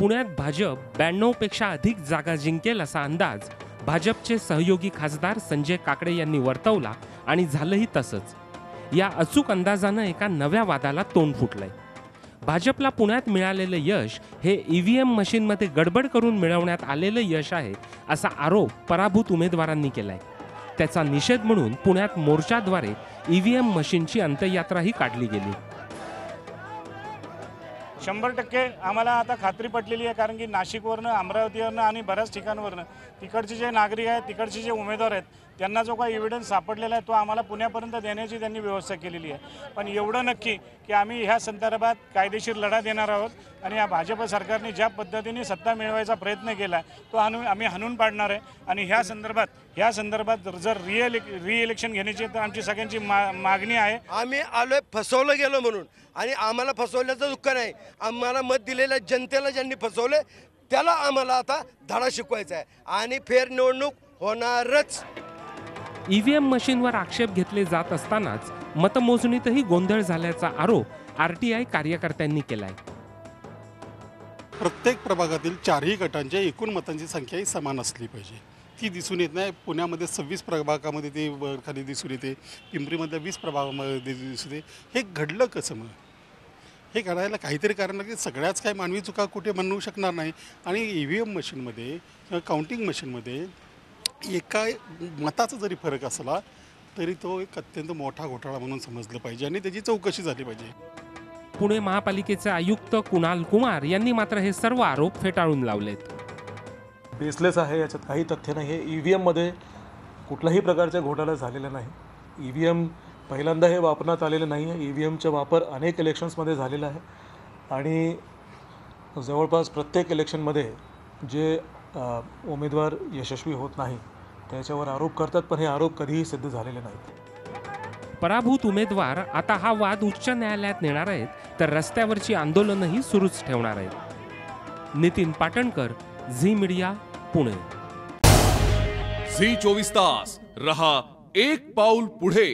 पुण्यात भाजप 92 पेक्षा अधिक जागा जिंकेल असा अंदाज भाजपचे सहयोगी खासदार संजय काकडे यांनी वर्तवला आणि झालंही तसंच। या अचूक अंदाजानं एका नव्या वादाला तोंड फुटलंय। भाजपला पुण्यात मिळालेलं यश हे ईव्हीएम मशीनमध्ये गडबड करून मिळवण्यात आलेलं यश आहे असा आरोप पराभूत उमेदवारांनी केलाय। त्याचा निषेध म्हणून पुण्यात मोर्चाद्वारे ईव्हीएम मशीनची अंत्ययात्राही काढली गेली। 100% आम्हाला आता खात्री पटलेली आहे, कारण की नाशिकवरनं, अमरावतीवरनं आणि बऱ्याच ठिकाणवरनं तिकडचे जे नागरिक आहेत, तिकडचे जे उमेदवार आहेत, त्यांना जो काही एव्हिडन्स सापडलेला आहे तो आम्हाला पुण्यापर्यंत देण्याची त्यांनी व्यवस्था केलेली आहे। पण एवढं नक्की की आम्ही ह्या संदर्भात कायदेशीर लढा देणार आहोत आणि या भाजप सरकारने ज्या पद्धतीने सत्ता मिळवायचा प्रयत्न केला तो आम्ही हाणून पाडणार आहे। आणि ह्या संदर्भात जर रिइलेक्शन घेण्याची तर आमची सगळ्यांची मागणी आहे। आम्ही आलोय फसवलं गेलो म्हणून, आणि आम्हाला फसवल्याचं दुःख नाही। आम्हाला मत दिलेल्या जनतेला ज्यांनी फसवले त्याला आम्हाला आता धडा शिकवायचा आहे आणि फेर निवडणूक होणारच। ईव्हीएम मशीनवर आक्षेप घेतले जात असतानाच मतमोजणीतही गोंधळ झाल्याचा आरोप आरटीआय कार्यकर्त्यांनी केलाय। प्रत्येक प्रभागातील चारही गटांच्या एकूण मतांची संख्या समान असली पाहिजे, ती दिसून येत नाही। पुण्यामध्ये 26 प्रभागामध्ये ते खाली दिसून येते, पिंपरीमधल्या 20 प्रभागामध्ये दिसून येते। हे घडलं कसं? मग हे घडायला काहीतरी कारण आहे की सगळ्याच काय मानवी चुका कुठे म्हणू शकणार नाही। आणि ईव्हीएम मशीनमध्ये किंवा काउंटिंग मशीनमध्ये एका मताचा जरी फरक असला तरी तो एक अत्यंत मोठा घोटाळा म्हणून समजलं पाहिजे आणि त्याची चौकशी झाली पाहिजे। पुणे महापालिकेचे आयुक्त कुणाल कुमार यांनी मात्र हे सर्व आरोप फेटाळून लावलेत। बेसलेस आहे, याच्यात काही तथ्य नाही आहे। ईव्हीएममध्ये कुठल्याही प्रकारचा घोटाळा झालेला नाही। ईव्हीएम पहिल्यांदा हे वापरण्यात आलेलं नाही आहे। ईव्हीएमचा वापर अनेक इलेक्शन्समध्ये झालेला आहे आणि जवळपास प्रत्येक इलेक्शनमध्ये जे उमेदवार यशस्वी होत नाही त्याच्यावर आरोप करतात, पण हे आरोप कधीही सिद्ध झालेले नाहीत। पराभूत उमेदवार आता हा वाद उच्च न्यायालयात नेणार आहेत, तर रस्त्यावरची आंदोलनही सुरूच ठेवणार आहेत। नितीन पाटणकर, झी मीडिया, पुणे। झी 24 तास रहा एक पाऊल पुढे।